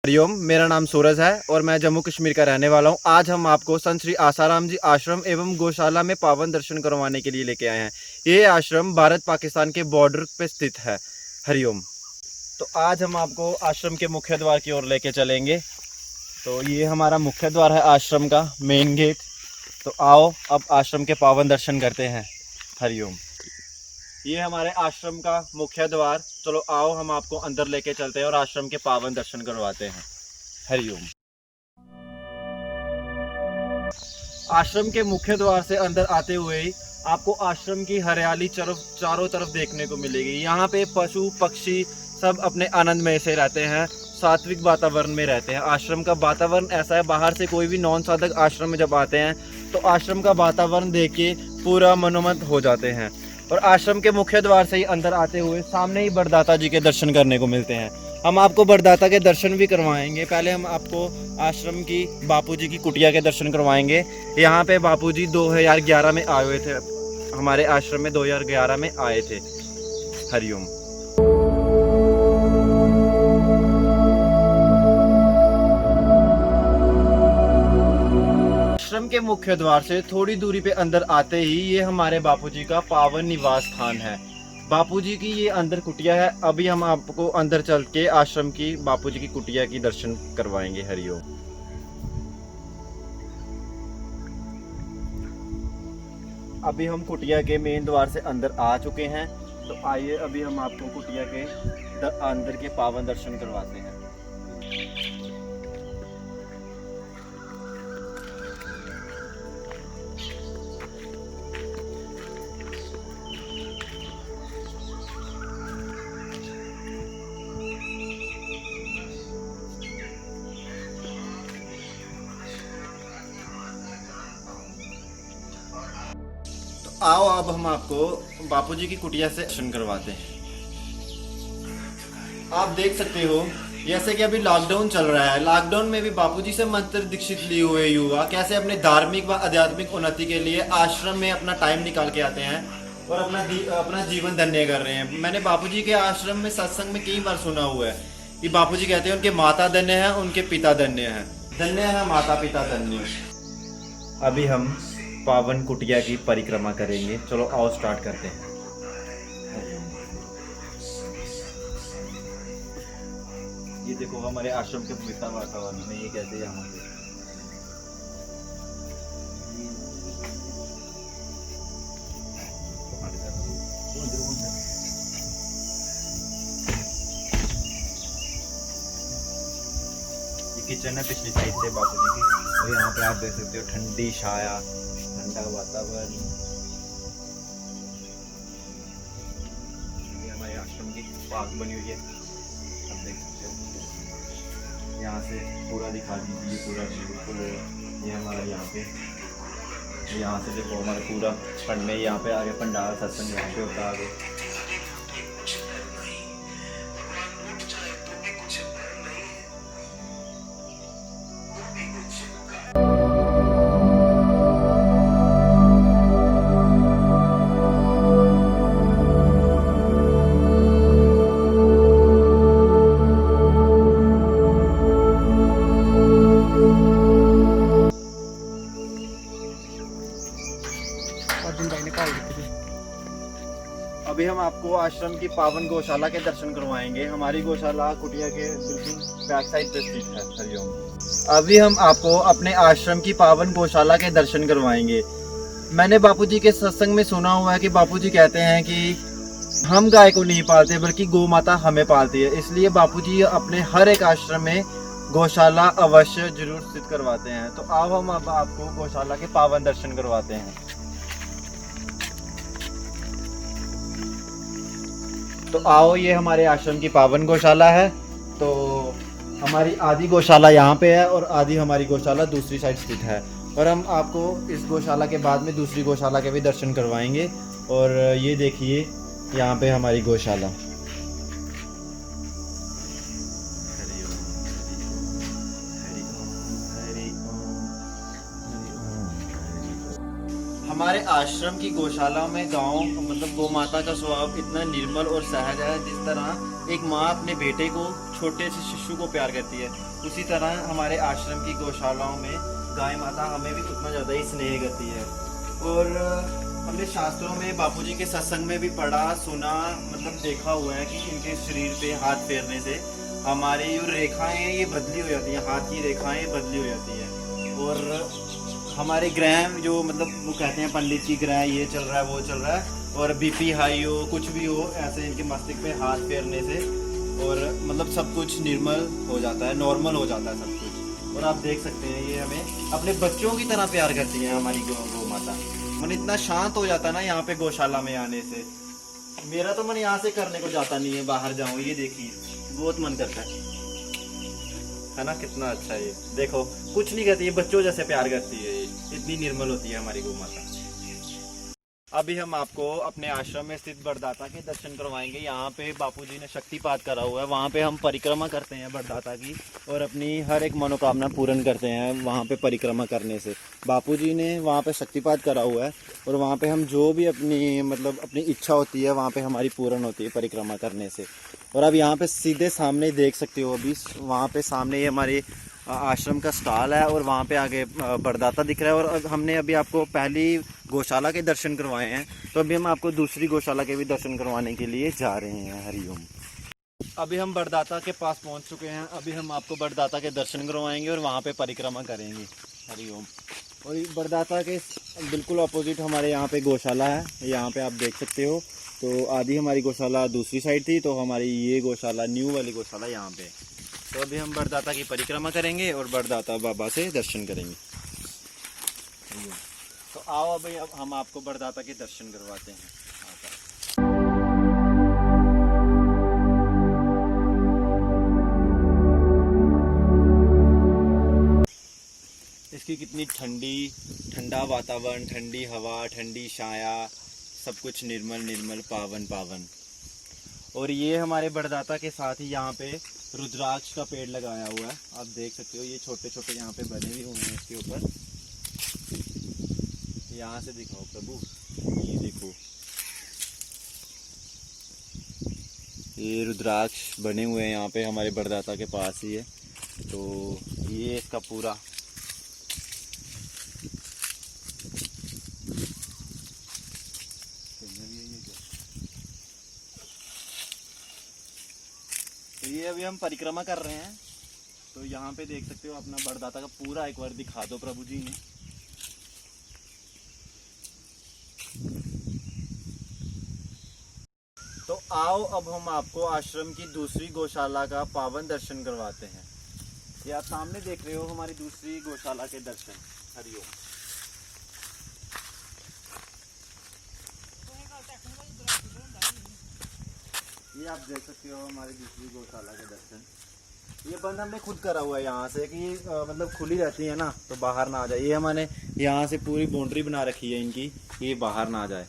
हरिओम, मेरा नाम सूरज है और मैं जम्मू कश्मीर का रहने वाला हूं। आज हम आपको संत श्री आसाराम जी आश्रम एवं गौशाला में पावन दर्शन करवाने के लिए लेके आए हैं। ये आश्रम भारत पाकिस्तान के बॉर्डर पे स्थित है। हरिओम। तो आज हम आपको आश्रम के मुख्य द्वार की ओर लेके चलेंगे। तो ये हमारा मुख्य द्वार है आश्रम का, मेन गेट। तो आओ अब आश्रम के पावन दर्शन करते हैं। हरिओम। ये हमारे आश्रम का मुख्य द्वार। चलो आओ हम आपको अंदर लेके चलते हैं और आश्रम के पावन दर्शन करवाते हैं। हरिओम। आश्रम के मुख्य द्वार से अंदर आते हुए ही आपको आश्रम की हरियाली चारों तरफ देखने को मिलेगी। यहाँ पे पशु पक्षी सब अपने आनंद में से रहते हैं, सात्विक वातावरण में रहते हैं। आश्रम का वातावरण ऐसा है, बाहर से कोई भी नॉन साधक आश्रम में जब आते हैं तो आश्रम का वातावरण देख के पूरा मनोमत हो जाते हैं। और आश्रम के मुख्य द्वार से ही अंदर आते हुए सामने ही बरदाता जी के दर्शन करने को मिलते हैं। हम आपको बरदाता के दर्शन भी करवाएंगे। पहले हम आपको आश्रम की बापूजी की कुटिया के दर्शन करवाएंगे। यहाँ पे बापूजी 2011 में आए हुए थे, हमारे आश्रम में 2011 में आए थे। हरिओम। आश्रम के मुख्य द्वार से थोड़ी दूरी पे अंदर आते ही ये हमारे बापूजी का पावन निवास स्थान है। बापूजी की ये अंदर कुटिया है। अभी हम आपको अंदर चल के आश्रम की बापूजी की कुटिया की दर्शन करवाएंगे। हरिओम। अभी हम कुटिया के मेन द्वार से अंदर आ चुके हैं। तो आइए अभी हम आपको कुटिया के अंदर के पावन दर्शन करवाते हैं। आओ अब हम आपको बापूजी की कुटिया से दर्शन करवाते हैं। आप देख सकते हो जैसे कि अभी लॉकडाउन चल रहा है, लॉकडाउन में भी बापूजी से मंत्र दीक्षित लिए हुए युवा कैसे अपने धार्मिक व आध्यात्मिक उन्नति के लिए आश्रम में अपना टाइम निकाल के आते हैं और अपना जीवन धन्य कर रहे हैं। मैंने बापूजी के आश्रम में सत्संग में कई बार सुना हुआ है कि बापूजी कहते हैं उनके माता धन्य हैं, उनके पिता धन्य हैं। धन्य है माता पिता धन्य। अभी हम पावन कुटिया की परिक्रमा करेंगे। चलो आओ स्टार्ट करते हैं। ये देखो हमारे आश्रम के पवित्र वातावरण में ये कहते हैं यहाँ पे ये किचन है पिछली साइड से बापूजी की। और यहाँ पे आप देख सकते हो ठंडी छाया, ठंडा वातावरण। ये हमारे आश्रम की बाग बनी हुई है, आप देख सकते हो। यहाँ से पूरा दिखा दीजिए, पूरा बिल्कुल ये हमारा यहाँ पे, यहाँ से देखो हमारा पूरा पढ़ने, यहाँ पे आगे पंडाल सत्संग यहाँ पे होता है आगे। अभी हम आपको आश्रम की पावन गौशाला के दर्शन करवाएंगे। हमारी गौशाला कुटिया के बिल्कुल बैक साइड पे स्थित है। हरिओम। अभी हम आपको अपने आश्रम की पावन गौशाला के दर्शन करवाएंगे। मैंने बापूजी के सत्संग में सुना हुआ है कि बापूजी कहते हैं कि हम गाय को नहीं पालते बल्कि गौ माता हमें पालती है। इसलिए बापूजी अपने हर एक आश्रम में गौशाला अवश्य जरूर स्थित करवाते हैं। तो आओ हम अब आपको गौशाला के पावन दर्शन करवाते हैं। तो आओ, ये हमारे आश्रम की पावन गौशाला है। तो हमारी आधी गौशाला यहाँ पे है और आधी हमारी गौशाला दूसरी साइड स्थित है। और हम आपको इस गौशाला के बाद में दूसरी गौशाला के भी दर्शन करवाएंगे। और ये देखिए यहाँ पे हमारी गौशाला। हमारे आश्रम की गौशाला में गांव मतलब गौ माता का स्वभाव इतना निर्मल और सहज है, जिस तरह एक माँ अपने बेटे को छोटे से शिशु को प्यार करती है, उसी तरह हमारे आश्रम की गौशालाओं में गाय माता हमें भी उतना ज़्यादा ही स्नेह करती है। और हमने शास्त्रों में बापूजी के सत्संग में भी पढ़ा सुना, मतलब देखा हुआ है कि इनके शरीर पे हाथ फेरने से हमारी जो रेखाएं हैं ये बदली हो जाती हैं, हाथ की रेखाएं बदली हो जाती हैं। और हमारे ग्रह जो मतलब वो कहते हैं पंडित की ग्रह ये चल रहा है वो चल रहा है, और बीपी हाई हो कुछ भी हो, ऐसे इनके मस्तिष्क पे हाथ फेरने से और मतलब सब कुछ निर्मल हो जाता है, नॉर्मल हो जाता है सब कुछ। और आप देख सकते हैं ये हमें अपने बच्चों की तरह प्यार करती है हमारी गौ माता। मन इतना शांत हो जाता है ना यहाँ पे गौशाला में आने से। मेरा तो मन यहाँ से करने को जाता नहीं है, बाहर जाऊँ। ये देखिए बहुत मन करता है ना, कितना अच्छा है ये। देखो कुछ नहीं कहती है, बच्चों जैसे प्यार करती है ये, इतनी निर्मल होती है हमारी गौ माता। अभी हम आपको अपने आश्रम में स्थित बड़दाता के दर्शन करवाएंगे। यहाँ पे बापूजी ने शक्तिपात करा हुआ है, वहाँ पे हम परिक्रमा करते हैं बड़दाता की और अपनी हर एक मनोकामना पूर्ण करते हैं वहाँ पे परिक्रमा करने से। बापूजी ने वहाँ पे शक्तिपात करा हुआ है और वहाँ पे हम जो भी अपनी मतलब अपनी इच्छा होती है वहाँ पे हमारी पूर्ण होती है परिक्रमा करने से। और अब यहाँ पे सीधे सामने देख सकते हो, अभी वहाँ पे सामने ये हमारी आश्रम का स्टॉल है और वहाँ पे आगे बड़दाता दिख रहा है। और हमने अभी आपको पहली गौशाला के दर्शन करवाए हैं, तो अभी हम आपको दूसरी गौशाला के भी दर्शन करवाने के लिए जा रहे हैं। हरिओम। अभी हम बड़दाता के पास पहुँच चुके हैं, अभी हम आपको बड़दाता के दर्शन करवाएंगे और वहाँ पे परिक्रमा करेंगे। हरिओम। और बड़दाता के बिल्कुल अपोजिट हमारे यहाँ पे गौशाला है, यहाँ पे आप देख सकते हो। तो आधी हमारी गौशाला दूसरी साइड थी, तो हमारी ये गौशाला न्यू वाली गौशाला यहाँ पे। तो अभी हम बड़दाता की परिक्रमा करेंगे और बड़दाता बाबा से दर्शन करेंगे। तो आओ अभी अब हम आपको बड़दाता के दर्शन करवाते हैं। इसकी कितनी ठंडा वातावरण, ठंडी हवा, ठंडी छाया, सब कुछ निर्मल निर्मल पावन पावन। और ये हमारे बड़दाता के साथ ही यहाँ पे रुद्राक्ष का पेड़ लगाया हुआ है, आप देख सकते हो। ये छोटे छोटे यहाँ पे बने भी हुए हैं इसके ऊपर। यहाँ से दिखाओ प्रभु, ये देखो ये रुद्राक्ष बने हुए हैं यहाँ पे हमारे बड़दाता के पास ही है। तो ये इसका पूरा ये अभी हम परिक्रमा कर रहे हैं। तो यहाँ पे देख सकते हो अपना बड़दाता का पूरा, एक बार दिखा दो प्रभु जी ने। तो आओ अब हम आपको आश्रम की दूसरी गौशाला का पावन दर्शन करवाते हैं। ये आप सामने देख रहे हो हमारी दूसरी गौशाला के दर्शन। हरिओम। ये आप देख सकते हो हमारी दूसरी गौशाला के दर्शन। ये बंद हमने खुद करा हुआ है यहाँ से कि मतलब खुली रहती है ना, तो बाहर ना आ जाए। ये हमने यहाँ से पूरी बाउंड्री बना रखी है इनकी, ये बाहर ना आ जाए।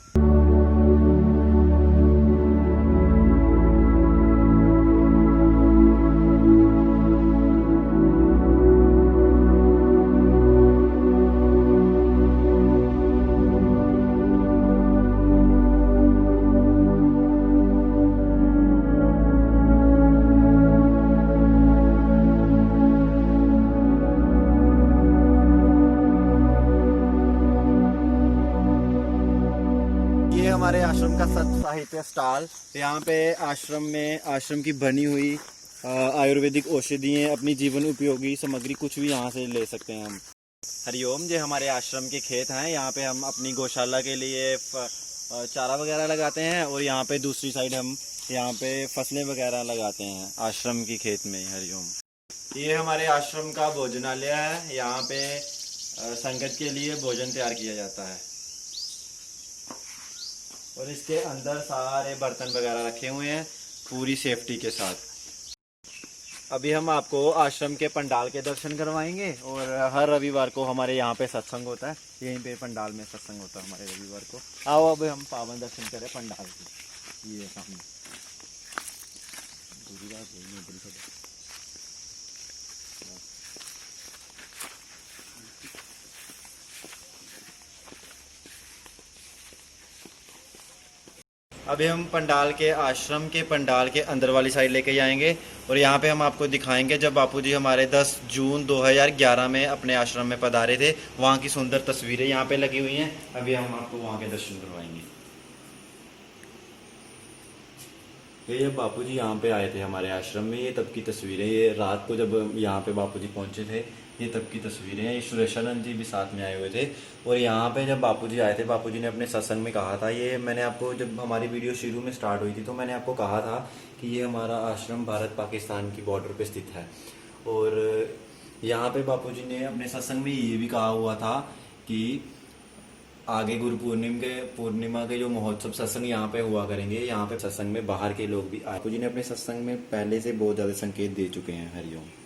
हमारे आश्रम का सत साहित्य स्टॉल। यहाँ पे आश्रम की बनी हुई आयुर्वेदिक औषधियाँ, अपनी जीवन उपयोगी सामग्री कुछ भी यहाँ से ले सकते हैं हम। हरिओम। ये हमारे आश्रम के खेत हैं, यहाँ पे हम अपनी गौशाला के लिए चारा वगैरह लगाते हैं और यहाँ पे दूसरी साइड हम यहाँ पे फसलें वगैरह लगाते हैं आश्रम की खेत में। हरिओम। ये हमारे आश्रम का भोजनालय है, यहाँ पे संगत के लिए भोजन तैयार किया जाता है और इसके अंदर सारे बर्तन वगैरह रखे हुए हैं पूरी सेफ्टी के साथ। अभी हम आपको आश्रम के पंडाल के दर्शन करवाएंगे और हर रविवार को हमारे यहाँ पे सत्संग होता है, यहीं पे पंडाल में सत्संग होता है हमारे रविवार को। आओ अब हम पावन दर्शन करें पंडाल के। ये सामने अभी हम पंडाल के आश्रम के पंडाल के अंदर वाली साइड लेके जाएंगे और यहाँ पे हम आपको दिखाएंगे जब बापूजी हमारे 10 जून 2011 में अपने आश्रम में पधारे थे, वहाँ की सुंदर तस्वीरें यहाँ पे लगी हुई हैं। अभी हम आपको वहाँ के दर्शन करवाएंगे। ये जब बापूजी यहाँ पे आए थे हमारे आश्रम में, ये तब की तस्वीरें, ये रात को जब यहाँ पे बापूजी पहुँचे थे, ये तब की तस्वीरें हैं। ये सुरेशानंद जी भी साथ में आए हुए थे। और यहाँ पे जब बापूजी आए थे, बापूजी ने अपने सत्संग में कहा था, ये मैंने आपको जब हमारी वीडियो शुरू में स्टार्ट हुई थी तो मैंने आपको कहा था कि ये हमारा आश्रम भारत पाकिस्तान की बॉर्डर पे स्थित है। और यहाँ पे बापूजी ने अपने सत्संग में ये भी कहा हुआ था कि आगे गुरु पूर्णिमा के जो महोत्सव सत्संग यहाँ पे हुआ करेंगे, यहाँ पे सत्संग में बाहर के लोग भी आए। बापूजी ने अपने सत्संग में पहले से बहुत ज़्यादा संकेत दे चुके हैं। हरिओम।